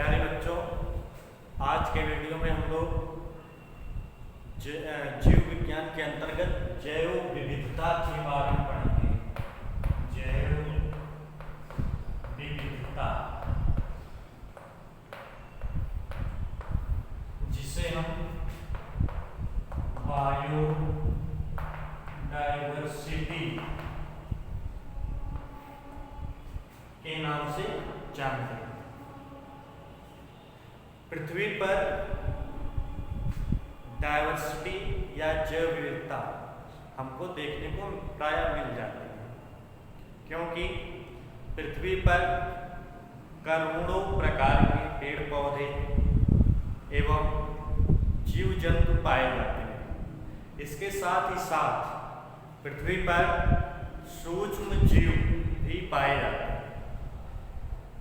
प्यारे बच्चों, आज के वीडियो में हम लोग जीव विज्ञान के अंतर्गत जैव विविधता के बारे में पढ़ेंगे। जैव विविधता, जिसे हम बायोडायवर्सिटी के नाम से जानते हैं। पृथ्वी पर डायवर्सिटी या जैव विविधता हमको देखने को प्रायः मिल जाती है, क्योंकि पृथ्वी पर करोड़ों प्रकार के पेड़ पौधे एवं जीव जंतु पाए जाते हैं। इसके साथ ही साथ पृथ्वी पर सूक्ष्म जीव भी पाए जाते हैं।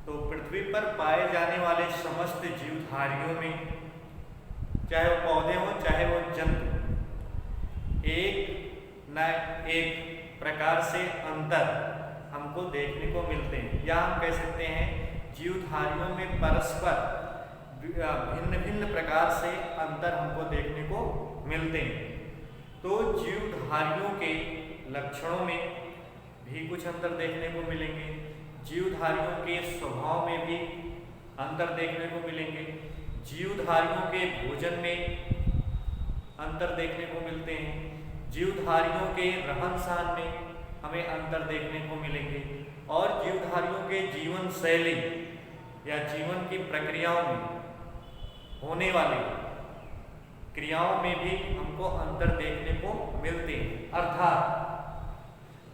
तो पृथ्वी पर पाए जाने वाले समस्त जीवधारियों में, चाहे वो पौधे हों चाहे वो जंतु, एक न एक प्रकार से अंतर हमको देखने को मिलते हैं, या हम कह सकते हैं जीवधारियों में परस्पर भिन्न भिन्न प्रकार से अंतर हमको देखने को मिलते हैं। तो जीवधारियों के लक्षणों में भी कुछ अंतर देखने को मिलेंगे, जीवधारियों के स्वभाव में भी अंतर देखने को मिलेंगे, जीवधारियों के भोजन में अंतर देखने को मिलते हैं, जीवधारियों के रहन सहन में हमें अंतर देखने को मिलेंगे, और जीवधारियों के जीवन शैली या जीवन की प्रक्रियाओं में होने वाली क्रियाओं में भी हमको अंतर देखने को मिलते हैं। अर्थात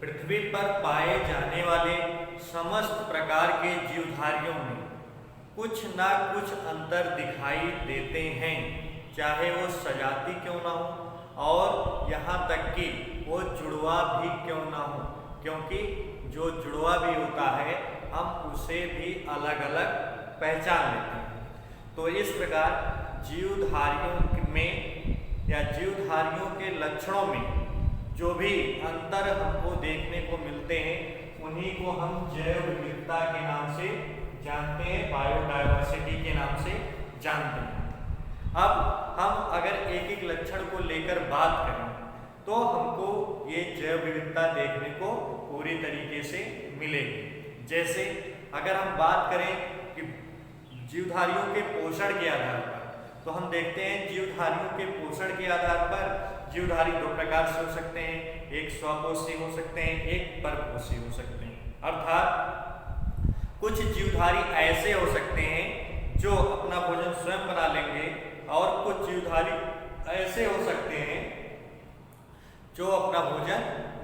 पृथ्वी पर पाए जाने वाले समस्त प्रकार के जीवधारियों में कुछ ना कुछ अंतर दिखाई देते हैं, चाहे वो सजाति क्यों ना हो और यहाँ तक कि वो जुड़वा भी क्यों ना हो, क्योंकि जो जुड़वा भी होता है हम उसे भी अलग अलग पहचान लेते हैं। तो इस प्रकार जीवधारियों में या जीवधारियों के लक्षणों में जो भी अंतर हमको देखने को मिलते हैं, उन्हीं को हम जैव विविधता के नाम से जानते हैं, बायोडायवर्सिटी के नाम से जानते हैं। अब हम अगर एक एक लक्षण को लेकर बात करें तो हमको ये जैव विविधता देखने को पूरी तरीके से मिलेगी। जैसे अगर हम बात करें कि जीवधारियों के पोषण के आधार पर, तो हम देखते हैं जीवधारियों के पोषण के आधार पर जीवधारी दो प्रकार से हो सकते हैं, एक स्वपोषी हो सकते हैं, एक परपोषी हो सकते हैं। अर्थात कुछ जीवधारी ऐसे हो सकते हैं जो अपना भोजन स्वयं बना लेंगे, और कुछ जीवधारी ऐसे हो सकते हैं जो अपना भोजन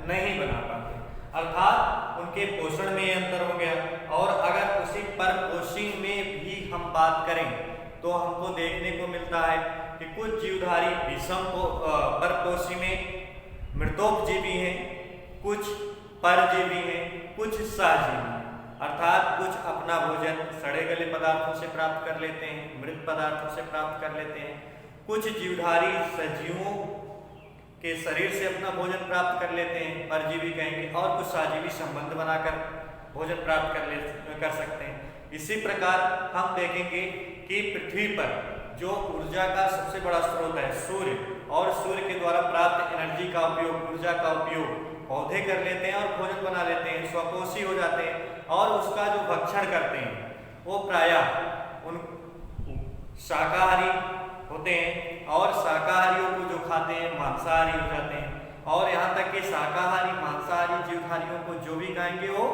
नहीं बना पाते। अर्थात उनके पोषण में अंतर हो गया। और अगर उसी परपोषी में भी हम बात करें तो हमको देखने को मिलता है कि कुछ जीवधारी विषम परपोषी में मृतोपजीवी हैं, कुछ परजीवी हैं, कुछ सहजीवी हैं। अर्थात कुछ अपना भोजन सड़े गले पदार्थों से प्राप्त कर लेते हैं, मृत पदार्थों से प्राप्त कर लेते हैं, कुछ जीवधारी सजीवों के शरीर से अपना भोजन प्राप्त कर लेते हैं, परजीवी कहेंगे, और कुछ सहजीवी संबंध बनाकर भोजन प्राप्त कर सकते हैं। इसी प्रकार हम देखेंगे कि पृथ्वी पर जो ऊर्जा का सबसे बड़ा स्रोत है सूर्य, और सूर्य के द्वारा प्राप्त एनर्जी का उपयोग, ऊर्जा का उपयोग पौधे कर लेते हैं और भोजन बना लेते हैं, स्वपोषी हो जाते हैं, और उसका जो भक्षण करते हैं वो प्रायः उन शाकाहारी होते हैं, और शाकाहारियों को जो खाते हैं मांसाहारी हो जाते हैं, और यहाँ तक कि शाकाहारी मांसाहारी जीवधारियों को जो भी खाएंगे वो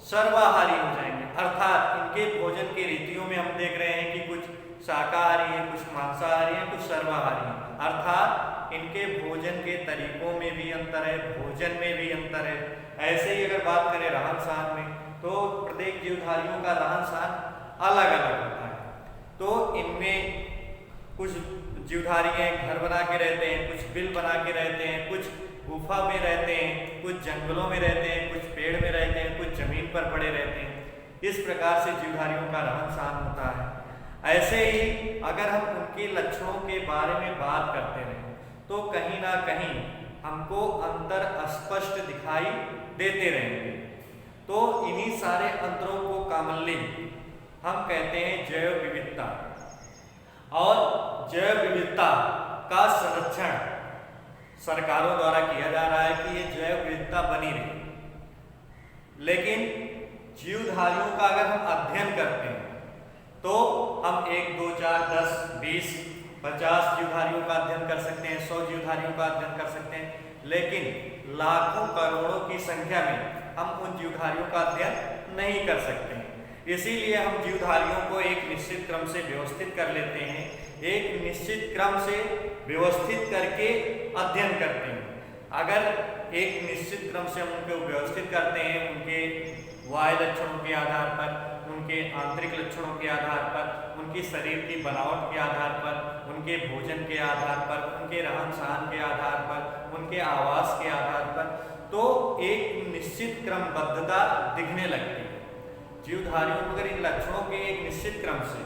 सर्वाहारी हो जाएंगे। अर्थात इनके भोजन की रीतियों में हम देख रहे हैं कि कुछ शाकाहारी हैं, कुछ मांसाहारी हैं, कुछ सर्वाहारी हैं। अर्थात इनके भोजन के तरीकों में भी अंतर है, भोजन में भी अंतर है। ऐसे ही अगर बात करें रहन सहन में, तो प्रत्येक जीवधारियों का रहन सहन अलग अलग होता है। तो इनमें कुछ जीवधारी हैं घर बना के रहते हैं, कुछ बिल बना के रहते हैं, कुछ गुफा में रहते हैं, कुछ जंगलों में रहते हैं, कुछ पेड़ में रहते हैं, कुछ जमीन पर पड़े रहते हैं। इस प्रकार से जीवधारियों का रहन सहन होता है। ऐसे ही अगर हम उनके लक्षणों के बारे में बात करते रहें तो कहीं ना कहीं हमको अंतर स्पष्ट दिखाई देते रहेंगे। तो इन्हीं सारे अंतरों को कॉमनली हम कहते हैं जैव विविधता। और जैव विविधता का संरक्षण सरकारों द्वारा किया जा रहा है कि ये जैव विविधता बनी रहे। लेकिन जीवधारियों का अगर हम अध्ययन करते हैं तो हम 1, 2, 4, 10, 20, 50 जीवधारियों का अध्ययन कर सकते हैं, 100 जीवधारियों का अध्ययन कर सकते हैं, लेकिन लाखों करोड़ों की संख्या में हम उन जीवधारियों का अध्ययन नहीं कर सकते हैं। इसीलिए हम जीवधारियों को एक निश्चित क्रम से व्यवस्थित कर लेते हैं, एक निश्चित क्रम से व्यवस्थित करके अध्ययन करते हैं। अगर एक निश्चित क्रम से हम उनको व्यवस्थित करते हैं, उनके बाह्य लक्षणों के आधार पर, उनके आंतरिक लक्षणों के आधार पर, उनकी शरीर की बनावट के आधार पर, उनके भोजन के आधार पर, उनके रहन सहन के आधार पर, उनके आवास के आधार पर, तो एक निश्चित क्रमबद्धता दिखने लगती है। जीवधारियों को अगर इन लक्षणों के एक निश्चित क्रम से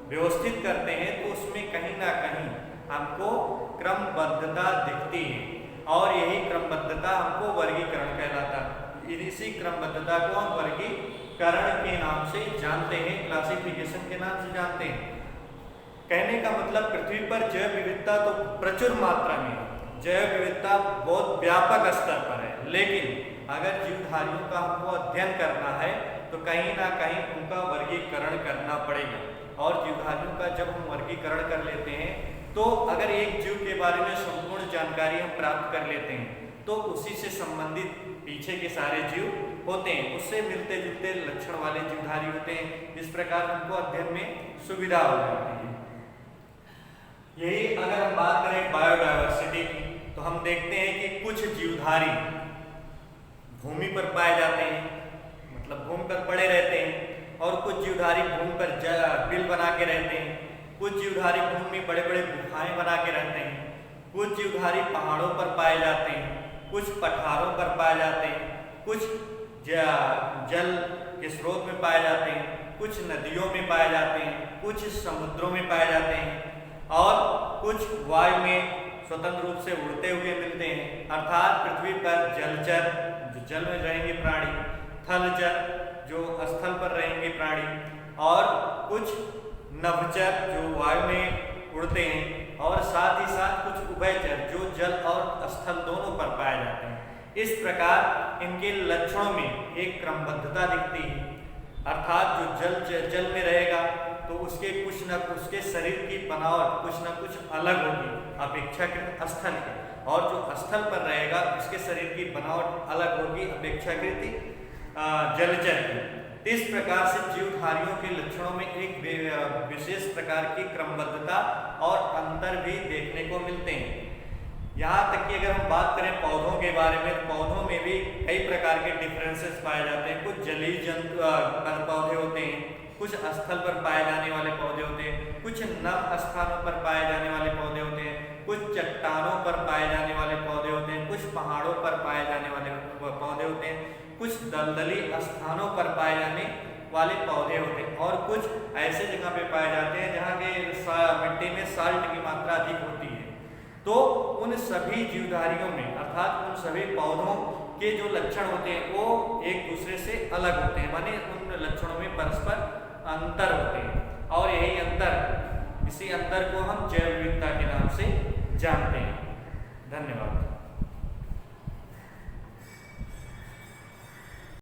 व्यवस्थित करते हैं तो उसमें कहीं ना कहीं हमको क्रमबद्धता दिखती है, और यही क्रमबद्धता हमको वर्गीकरण कहलाता है। इसी क्रमबद्धता को हम वर्गीकरण के नाम से जानते हैं, क्लासिफिकेशन के नाम से जानते हैं। कहने का मतलब पृथ्वी पर जैव विविधता तो प्रचुर मात्रा में, जैव विविधता बहुत व्यापक स्तर पर है, लेकिन अगर जीवधारियों का हमको अध्ययन करना है तो कहीं ना कहीं उनका वर्गीकरण करना पड़ेगा। और जीवधारियों का जब हम वर्गीकरण कर लेते हैं तो अगर एक जीव के बारे में संपूर्ण जानकारी हम प्राप्त कर लेते हैं तो उसी से संबंधित पीछे के सारे जीव होते हैं, उससे मिलते जुलते लक्षण वाले जीवधारी होते हैं। इस प्रकार हमको अध्ययन में सुविधा हो जाती है। यही अगर हम बात करें बायोडायवर्सिटी की तो हम देखते हैं कि कुछ जीवधारी भूमि पर पाए जाते हैं, मतलब भूमि पर पड़े रहते हैं, और कुछ जीवधारी भूमि पर बिल बना के रहते हैं, कुछ जीवधारी भूमि में बड़े बड़े गुफाएं बना के रहते हैं, कुछ जीवधारी पहाड़ों पर पाए जाते हैं, कुछ पठारों पर पाए जाते हैं, कुछ जल के स्रोत में पाए जाते हैं, कुछ नदियों में पाए जाते हैं, कुछ समुद्रों में पाए जाते हैं, और कुछ वायु में स्वतंत्र रूप से उड़ते हुए मिलते हैं। अर्थात पृथ्वी पर जलचर जो जल में रहेंगे प्राणी, थलचर जो स्थल पर रहेंगे प्राणी, और कुछ नभचर जो वायु में उड़ते हैं, और साथ ही साथ कुछ उभयचर जो जल और स्थल दोनों पर पाए जाते हैं। इस प्रकार इनके लक्षणों में एक क्रमबद्धता दिखती है। अर्थात जो जल में रहेगा तो उसके कुछ न कुछ, उसके शरीर की बनावट कुछ न कुछ अलग होगी अपेक्षाकृत स्थल के, और जो स्थल पर रहेगा उसके शरीर की बनावट अलग होगी अपेक्षाकृत जलचर की। इस प्रकार से जीवधारियों के लक्षणों में एक विशेष प्रकार की क्रमबद्धता और अंतर भी देखने को मिलते हैं। यहाँ तक कि अगर हम बात करें पौधों के बारे में, पौधों में भी कई प्रकार के डिफरेंसेस पाए जाते हैं। कुछ जलीय जंतु पौधे होते हैं, कुछ स्थल पर पाए जाने वाले पौधे होते हैं, कुछ नम स्थानों पर पाए जाने वाले पौधे होते हैं, कुछ चट्टानों पर पाए जाने वाले पौधे होते हैं, कुछ पहाड़ों पर पाए जाने वाले पौधे होते हैं, कुछ दलदली स्थानों पर पाए जाने वाले पौधे होते हैं, और कुछ ऐसे जगह पे पाए जाते हैं जहाँ के मिट्टी में साल्ट की मात्रा अधिक होती है। तो उन सभी जीवधारियों में, अर्थात उन सभी पौधों के जो लक्षण होते हैं वो एक दूसरे से अलग होते हैं, माने उन लक्षणों में परस्पर अंतर होते हैं, और यही अंतर, इसी अंतर को हम जैव विविधता के नाम से जानते हैं। धन्यवाद।